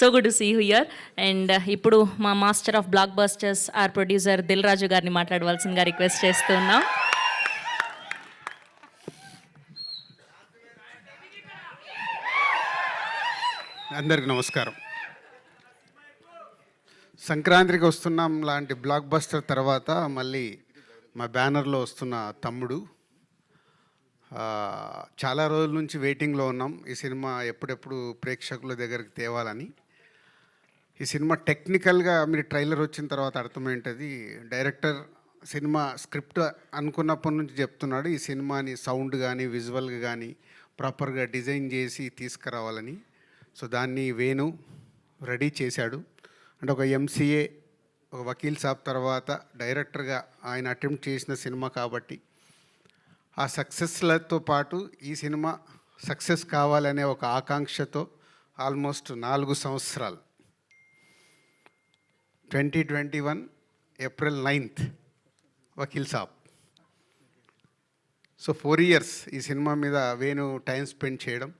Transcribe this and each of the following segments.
So good to see you here. And ఇప్పుడు మా master of blockbusters our producer Dil Raju గారిని మాట్లాడవలసిందిగా request చేస్తూ ఉన్నాం. అందరికి నమస్కారం. సంక్రాంతికి వస్తున్నాం లాంటి బ్లాక్ బస్టర్ తర్వాత మళ్ళీ మా బ్యానర్లో వస్తున్న తమ్ముడు. చాలా రోజుల నుంచి వెయిటింగ్లో ఉన్నాం ఈ సినిమా ఎప్పుడెప్పుడు ప్రేక్షకుల దగ్గరికి తేవాలని. ఈ సినిమా టెక్నికల్గా మీరు ట్రైలర్ వచ్చిన తర్వాత అర్థమైంటుంది. డైరెక్టర్ సినిమా స్క్రిప్ట్ అనుకున్నప్పటి నుంచి చెప్తున్నాడు ఈ సినిమాని సౌండ్ కానీ విజువల్గా కానీ ప్రాపర్గా డిజైన్ చేసి తీసుకురావాలని. సో దాన్ని వేణు రెడీ చేశాడు. అంటే ఒక ఎంసీఏ, ఒక వకీల్ సాబ్ తర్వాత డైరెక్టర్గా ఆయన అటెంప్ట్ చేసిన సినిమా కాబట్టి ఆ సక్సెస్లతో పాటు ఈ సినిమా సక్సెస్ కావాలనే ఒక ఆకాంక్షతో ఆల్మోస్ట్ 4 సంవత్సరాలు 2021 April 9th Vakeel Saab. So 4 years ఈ సినిమా మీద వేణు టైం స్పెండ్ చేయడం.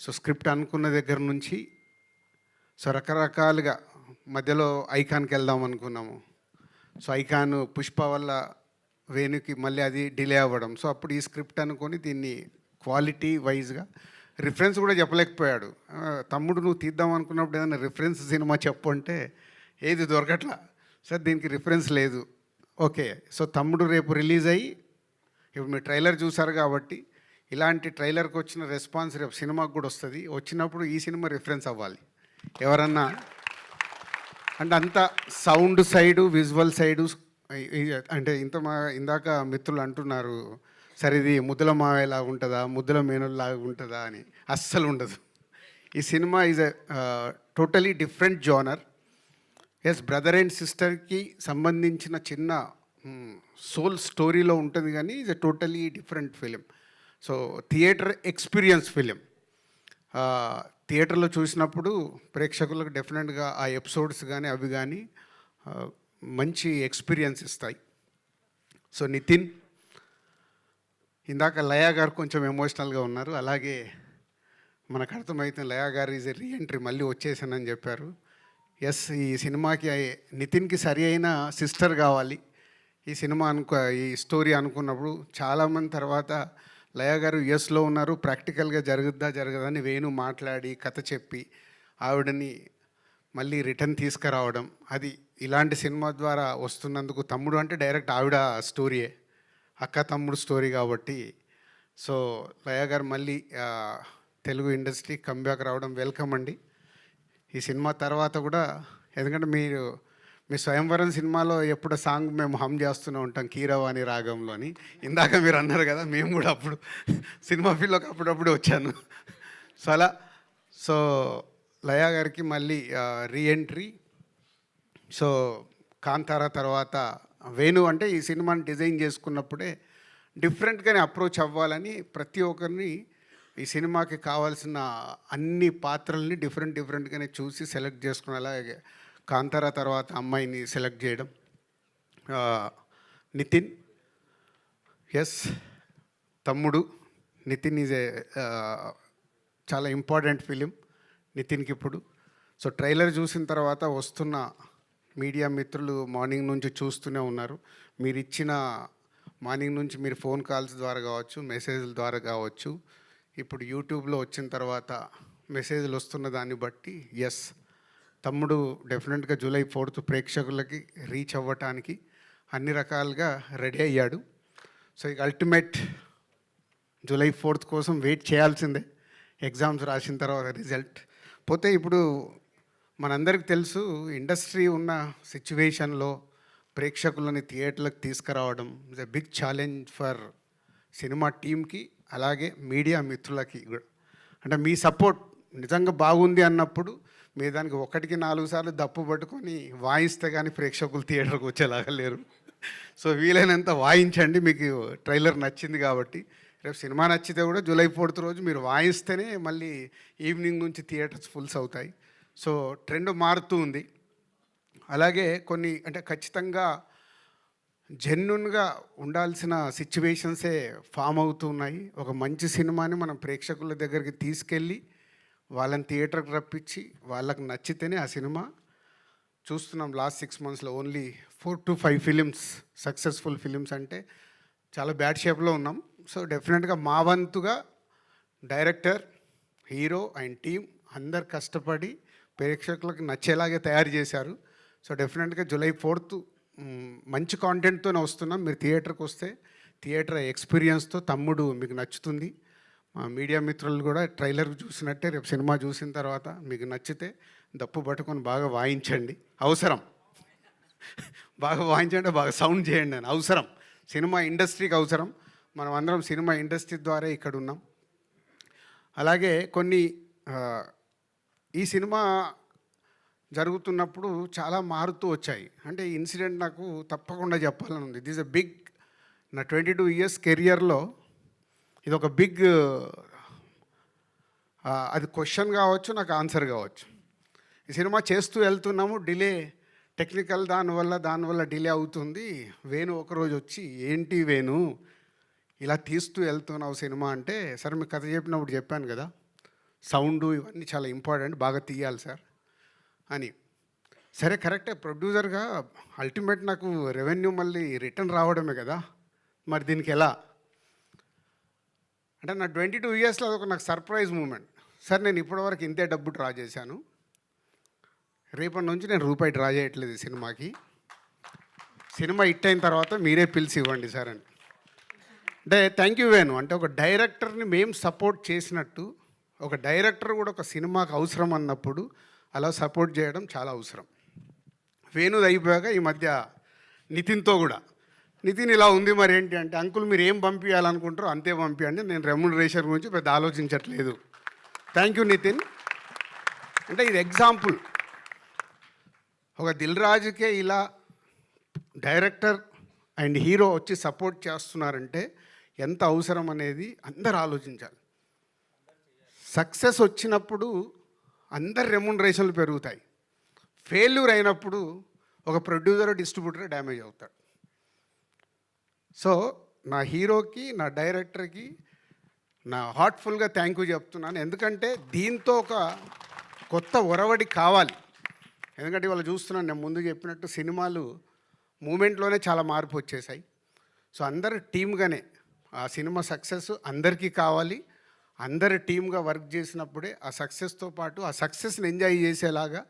సో స్క్రిప్ట్ అనుకున్న దగ్గర నుంచి సో రకరకాలుగా మధ్యలో ఐకాన్కి వెళ్దాం అనుకున్నాము. సో ఐకాన్ పుష్ప వల్ల వేణుకి మళ్ళీ అది డిలే అవ్వడం. సో అప్పుడు ఈ స్క్రిప్ట్ అనుకొని దీన్ని క్వాలిటీ వైజ్గా రిఫరెన్స్ కూడా చెప్పలేకపోయాడు. తమ్ముడు నువ్వు తీద్దాం అనుకున్నప్పుడు ఏదైనా రిఫరెన్స్ సినిమా చెప్పు అంటే ఏది దొరకట్లా. సార్ దీనికి రిఫరెన్స్ లేదు. ఓకే, సో తమ్ముడు రేపు రిలీజ్ అయ్యి ఇప్పుడు మీరు ట్రైలర్ చూసారు కాబట్టి ఇలాంటి ట్రైలర్కి వచ్చిన రెస్పాన్స్ రేపు సినిమాకి కూడా వస్తుంది. వచ్చినప్పుడు ఈ సినిమా రిఫరెన్స్ అవ్వాలి ఎవరన్నా అంటే అంత సౌండ్ సైడు విజువల్ సైడు. అంటే ఇందాక మిత్రులు అంటున్నారు సరే ఇది ముద్దుల మావేలా ఉంటుందా ముద్దుల మేనుల్లాగా ఉంటుందా అని. అస్సలు ఉండదు. ఈ సినిమా is a totally different genre. Yes, brother and సిస్టర్కి సంబంధించిన చిన్న సోల్ స్టోరీలో ఉంటుంది కానీ is a totally different film. So theatre experience film. థియేటర్లో చూసినప్పుడు ప్రేక్షకులకు డెఫినెట్గా ఆ ఎపిసోడ్స్ కానీ అవి కానీ మంచి ఎక్స్పీరియన్స్ ఇస్తాయి. సో నితిన్, ఇందాక లయా గారు కొంచెం ఎమోషనల్గా ఉన్నారు. అలాగే మనకు అర్థమవుతుంది లయా గారు ఈజ్ ఎ రీఎంట్రీ, మళ్ళీ వచ్చేసానని చెప్పారు. ఎస్, ఈ సినిమాకి నితిన్కి సరి అయిన సిస్టర్ కావాలి ఈ సినిమా ఈ స్టోరీ అనుకున్నప్పుడు. చాలామంది తర్వాత లయా గారు యుఎస్లో ఉన్నారు, ప్రాక్టికల్గా జరగదని వేణు మాట్లాడి కథ చెప్పి ఆవిడని మళ్ళీ రిటర్న్ తీసుకురావడం. అది ఇలాంటి సినిమా ద్వారా వస్తున్నందుకు తమ్ముడు అంటే డైరెక్ట్ ఆవిడ స్టోరీయే, అక్క తమ్ముడు స్టోరీ కాబట్టి. సో లయా గారు మళ్ళీ తెలుగు ఇండస్ట్రీ కంబ్యాక్ రావడం వెల్కమ్ అండి. ఈ సినిమా తర్వాత కూడా ఎందుకంటే మీ స్వయంవరం సినిమాలో ఎప్పుడు సాంగ్ మేము హమ్ చేస్తూనే ఉంటాం కీరవాణి రాగంలోని. ఇందాక మీరు అన్నారు కదా, మేము కూడా అప్పుడు సినిమా ఫీల్డ్లోకి అప్పుడప్పుడు వచ్చాను. సో అలా సో లయా గారికి మళ్ళీ రీఎంట్రీ. సో కాంతారా తర్వాత వేణు అంటే ఈ సినిమాని డిజైన్ చేసుకున్నప్పుడే డిఫరెంట్గానే అప్రోచ్ అవ్వాలని ప్రతి ఒక్కరిని ఈ సినిమాకి కావాల్సిన అన్ని పాత్రల్ని డిఫరెంట్గానే చూసి సెలెక్ట్ చేసుకుని అలాగే కాంతారా తర్వాత అమ్మాయిని సెలెక్ట్ చేయడం. నితిన్, ఎస్ తమ్ముడు నితిన్ ఈజ్ ఏ చాలా ఇంపార్టెంట్ ఫిలిం నితిన్కి ఇప్పుడు. సో ట్రైలర్ చూసిన తర్వాత వస్తున్న మీడియా మిత్రులు మార్నింగ్ నుంచి చూస్తూనే ఉన్నారు. మీరు ఇచ్చిన మార్నింగ్ నుంచి మీరు ఫోన్ కాల్స్ ద్వారా కావచ్చు, మెసేజ్ల ద్వారా కావచ్చు, ఇప్పుడు యూట్యూబ్లో వచ్చిన తర్వాత మెసేజ్లు వస్తున్న దాన్ని బట్టి ఎస్ తమ్ముడు డెఫినెట్గా July 4th ప్రేక్షకులకి రీచ్ అవ్వటానికి అన్ని రకాలుగా రెడీ అయ్యాడు. సో ఇక అల్టిమేట్ July 4th కోసం వెయిట్ చేయాల్సిందే. ఎగ్జామ్స్ రాసిన తర్వాత రిజల్ట్ పోతే ఇప్పుడు మనందరికి తెలుసు ఇండస్ట్రీ ఉన్న సిచ్యువేషన్లో ప్రేక్షకులని థియేటర్లకు తీసుకురావడం is a big challenge for cinema టీమ్కి అలాగే మీడియా మిత్రులకి కూడా. అంటే మీ సపోర్ట్ నిజంగా బాగుంది అన్నప్పుడు మీరు దానికి 1కి 4 సార్లు దప్పు పట్టుకొని వాయిస్తే కానీ ప్రేక్షకులు థియేటర్కి వచ్చేలాగా లేరు. సో వీలైనంత వాయించండి. మీకు ట్రైలర్ నచ్చింది కాబట్టి రేపు సినిమా నచ్చితే కూడా July 4th రోజు మీరు వాయిస్తేనే మళ్ళీ ఈవినింగ్ నుంచి థియేటర్స్ ఫుల్స్ అవుతాయి. సో ట్రెండ్ మారుతూ ఉంది. అలాగే కొన్ని అంటే ఖచ్చితంగా జెన్యున్గా ఉండాల్సిన సిచ్యువేషన్సే ఫామ్ అవుతున్నాయి. ఒక మంచి సినిమాని మనం ప్రేక్షకుల దగ్గరికి తీసుకెళ్ళి వాళ్ళని థియేటర్కి రప్పించి వాళ్ళకి నచ్చితేనే ఆ సినిమా చూస్తున్నాం. లాస్ట్ 6 monthsలో only 4 to 5 films successful films అంటే చాలా బ్యాడ్ షేప్లో ఉన్నాం. సో డెఫినెట్గా మా వంతుగా డైరెక్టర్, హీరో అండ్ టీమ్ అందరు కష్టపడి ప్రేక్షకులకు నచ్చేలాగే తయారు చేశారు. సో డెఫినెట్గా July 4th మంచి కాంటెంట్తోనే వస్తున్నాం. మీరు థియేటర్కి వస్తే థియేటర్ ఎక్స్పీరియన్స్తో తమ్ముడు మీకు నచ్చుతుంది. మా మీడియా మిత్రులు కూడా ట్రైలర్ చూసినట్టే రేపు సినిమా చూసిన తర్వాత మీకు నచ్చితే దప్పు పట్టుకొని బాగా వాయించండి. అవసరం బాగా వాయించండి, బాగా సౌండ్ చేయండి అని అవసరం. సినిమా ఇండస్ట్రీకి అవసరం. మనం అందరం సినిమా ఇండస్ట్రీ ద్వారా ఇక్కడ ఉన్నాం. అలాగే కొన్ని ఈ సినిమా జరుగుతున్నప్పుడు చాలా మారుతూ వచ్చాయి. అంటే ఈ ఇన్సిడెంట్ నాకు తప్పకుండా చెప్పాలని ఉంది. దిస్ ఎ బిగ్, నా 22 years కెరియర్లో ఇది ఒక బిగ్, అది క్వశ్చన్ కావచ్చు, నాకు ఆన్సర్ కావచ్చు. ఈ సినిమా చేస్తూ వెళ్తున్నాము, డిలే టెక్నికల్ దానివల్ల డిలే అవుతుంది. వేణు ఒకరోజు వచ్చి, ఏంటి వేణు ఇలా తీస్తూ వెళ్తున్నావు సినిమా అంటే, సరే మీకు కథ చెప్పినప్పుడు చెప్పాను కదా, సౌండ్ ఇవన్నీ చాలా ఇంపార్టెంట్, బాగా తీయాలి సార్ అని. సరే కరెక్టే, ప్రొడ్యూసర్గా అల్టిమేట్ నాకు రెవెన్యూ మళ్ళీ రిటర్న్ రావడమే కదా, మరి దీనికి ఎలా అంటే నా 22 yearsలో అదొక నాకు సర్ప్రైజ్ మూమెంట్. సార్ నేను ఇప్పటివరకు ఇంతే డబ్బు డ్రా చేశాను, రేపటి నుంచి నేను రూపాయి డ్రా చేయట్లేదు ఈ సినిమాకి, సినిమా హిట్ అయిన తర్వాత మీరే పిలిచి ఇవ్వండి సార్ అని. అంటే థ్యాంక్ యూ వేణు. అంటే ఒక డైరెక్టర్ని మేము సపోర్ట్ చేసినట్టు ఒక డైరెక్టర్ కూడా ఒక సినిమాకి అవసరం అన్నప్పుడు అలా సపోర్ట్ చేయడం చాలా అవసరం. వేణుది అయిపోయాక ఈ మధ్య నితిన్తో కూడా, నితిన్ ఇలా ఉంది మరి ఏంటి అంటే, అంకుల్ మీరు ఏం పంపించాలనుకుంటారో అంతే పంపించండి, నేను రెమ్యునరేషన్ గురించి పెద్ద ఆలోచించట్లేదు. Thank you Nitin. అంటే ఇది ఎగ్జాంపుల్. ఒక దిల్ రాజుకే ఇలా డైరెక్టర్ అండ్ హీరో వచ్చి సపోర్ట్ చేస్తున్నారంటే ఎంత అవసరం అనేది అందరు ఆలోచించాలి. సక్సెస్ వచ్చినప్పుడు అందరి రెమ్యునరేషన్లు పెరుగుతాయి. ఫెయిల్యూర్ అయినప్పుడు ఒక ప్రొడ్యూసర్, డిస్ట్రిబ్యూటర్ డ్యామేజ్ అవుతాడు. సో నా హీరోకి, నా డైరెక్టర్కి నా హార్ట్ఫుల్గా థ్యాంక్ యూ చెప్తున్నాను. ఎందుకంటే దీంతో ఒక కొత్త ఒరవడి కావాలి. ఎందుకంటే ఇవాళ చూస్తున్నాను, నేను ముందు చెప్పినట్టు సినిమాలు మూమెంట్లోనే చాలా మార్పు వచ్చేసాయి. సో అందరు టీమ్గానే ఆ సినిమా సక్సెస్ అందరికీ కావాలి. అందరు టీమ్గా వర్క్ చేసినప్పుడే ఆ సక్సెస్తో పాటు ఆ సక్సెస్ని ఎంజాయ్ చేసేలాగా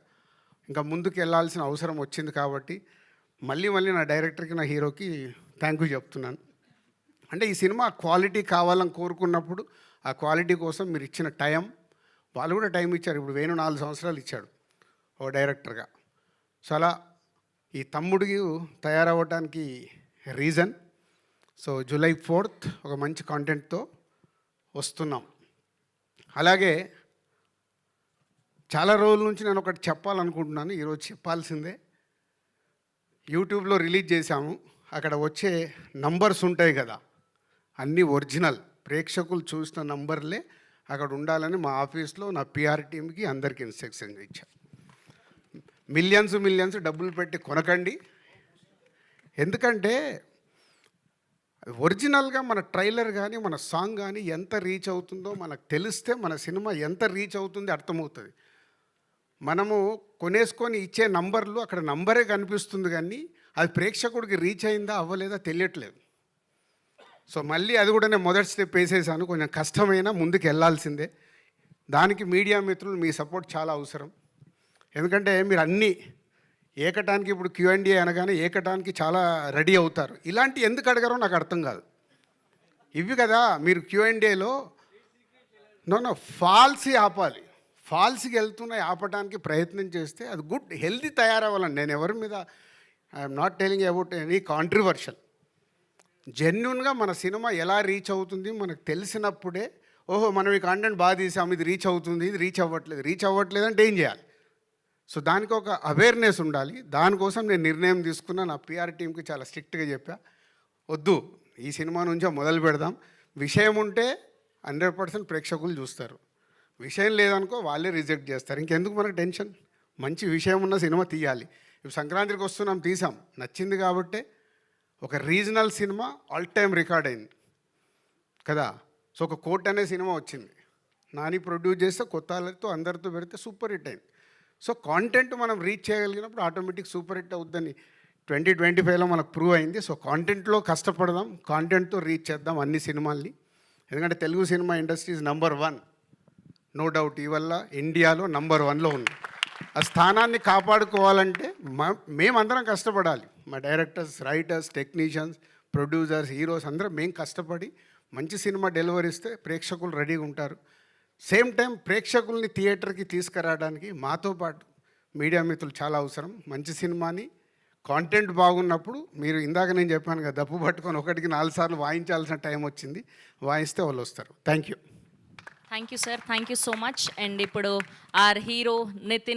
ఇంకా ముందుకు వెళ్ళాల్సిన అవసరం వచ్చింది. కాబట్టి మళ్ళీ నా డైరెక్టర్కి, నా హీరోకి థ్యాంక్ యూ చెప్తున్నాను. అంటే ఈ సినిమా క్వాలిటీ కావాలని కోరుకున్నప్పుడు ఆ క్వాలిటీ కోసం మీరు ఇచ్చిన టైం, వాళ్ళు కూడా టైం ఇచ్చారు. ఇప్పుడు వేణు 4 సంవత్సరాలు ఇచ్చాడు ఓ డైరెక్టర్గా. సో అలా ఈ తమ్ముడికి తయారవ్వడానికి రీజన్. సో July 4th ఒక మంచి కాంటెంట్తో వస్తున్నాం. అలాగే చాలా రోజుల నుంచి నేను ఒకటి చెప్పాలనుకుంటున్నాను, ఈరోజు చెప్పాల్సిందే. యూట్యూబ్లో రిలీజ్ చేశాము, అక్కడ వచ్చే నంబర్స్ ఉంటాయి కదా, అన్నీ ఒరిజినల్, ప్రేక్షకులు చూసిన నంబర్లే అక్కడ ఉండాలని మా ఆఫీస్లో నా పిఆర్ టీమ్కి అందరికీ ఇన్స్ట్రక్షన్ ఇచ్చాను. మిలియన్స్ డబ్బులు పెట్టి కొనకండి. ఎందుకంటే ఒరిజినల్గా మన ట్రైలర్ కానీ మన సాంగ్ కానీ ఎంత రీచ్ అవుతుందో మనకు తెలిస్తే మన సినిమా ఎంత రీచ్ అవుతుందో అర్థమవుతుంది. మనము కొనేసుకొని ఇచ్చే నంబర్లు, అక్కడ నంబరే కనిపిస్తుంది కానీ అది ప్రేక్షకుడికి రీచ్ అయిందా అవ్వలేదా తెలియట్లేదు. సో మళ్ళీ అది కూడా నేను మొదటి స్టెప్ వేసేసాను. కొంచెం కష్టమైనా ముందుకు వెళ్ళాల్సిందే. దానికి మీడియా మిత్రులు మీ సపోర్ట్ చాలా అవసరం. ఎందుకంటే మీరు అన్నీ ఏకటానికి, ఇప్పుడు Q&A అనగానే ఏకటానికి చాలా రెడీ అవుతారు. ఇలాంటి ఎందుకు అడగారో నాకు అర్థం కాదు. ఇవి కదా మీరు Q&Aలో నో ఫాల్సీ ఆపాలి. ఫాల్స్కి వెళ్తున్నాయి ఆపడానికి ప్రయత్నం చేస్తే అది గుడ్ హెల్దీ తయారవ్వాలండి. నేను ఎవరి మీద I'm not telling about any controversial. జెన్యున్గా మన సినిమా ఎలా రీచ్ అవుతుంది మనకు తెలిసినప్పుడే, ఓహో మనం ఈ కాంటెంట్ బాగా తీసాము, ఇది రీచ్ అవుతుంది, ఇది రీచ్ అవ్వట్లేదు అంటే ఏం చేయాలి? సో దానికి ఒక అవేర్నెస్ ఉండాలి. దానికోసం నేను నిర్ణయం తీసుకున్నా. నా పిఆర్ టీంకి చాలా స్ట్రిక్ట్గా చెప్పా, వద్దు ఈ సినిమా నుంచే మొదలు పెడదాం. విషయం ఉంటే 100% ప్రేక్షకులు చూస్తారు, విషయం లేదనుకో వాళ్ళే రిజెక్ట్ చేస్తారు. ఇంకెందుకు మనకు టెన్షన్? మంచి విషయం ఉన్న సినిమా తీయాలి. ఇప్పుడు సంక్రాంతికి వస్తున్నాం, తీసాం, నచ్చింది కాబట్టే ఒక regional cinema all time record అయింది కదా. సో ఒక కోర్ట్ అనే సినిమా వచ్చింది, నాని ప్రొడ్యూస్ చేస్తే కొత్త వాళ్ళతో అందరితో పెడితే సూపర్ హిట్ అయింది. సో కాంటెంట్ మనం రీచ్ చేయగలిగినప్పుడు ఆటోమేటిక్ సూపర్ హిట్ అవుద్దని 2025లో మనకు ప్రూవ్ అయింది. సో కాంటెంట్లో కష్టపడదాం, కాంటెంట్తో రీచ్ చేద్దాం అన్ని సినిమాల్ని. ఎందుకంటే తెలుగు సినిమా ఇండస్ట్రీస్ #1, నో డౌట్. ఇవల్ల ఇండియాలో #1లో ఉంది. ఆ స్థానాన్ని కాపాడుకోవాలంటే మేమందరం కష్టపడాలి. మా directors, writers, technicians, producers, heroes అందరం మేము కష్టపడి మంచి సినిమా డెలివరీ ఇస్తే ప్రేక్షకులు రెడీగా ఉంటారు. సేమ్ టైం ప్రేక్షకుల్ని థియేటర్కి తీసుకురావడానికి మాతో పాటు మీడియా మిత్రులు చాలా అవసరం. మంచి సినిమాని కాంటెంట్ బాగున్నప్పుడు మీరు ఇందాక నేను చెప్పాను కదా, దప్పు పట్టుకొని 1కి 4 సార్లు వాయించాల్సిన టైం వచ్చింది. వాయిస్తే వాళ్ళు వస్తారు. Thank you thank you sir, thank you so much. And ఇప్పుడు ఆర్ హీరో నితిన్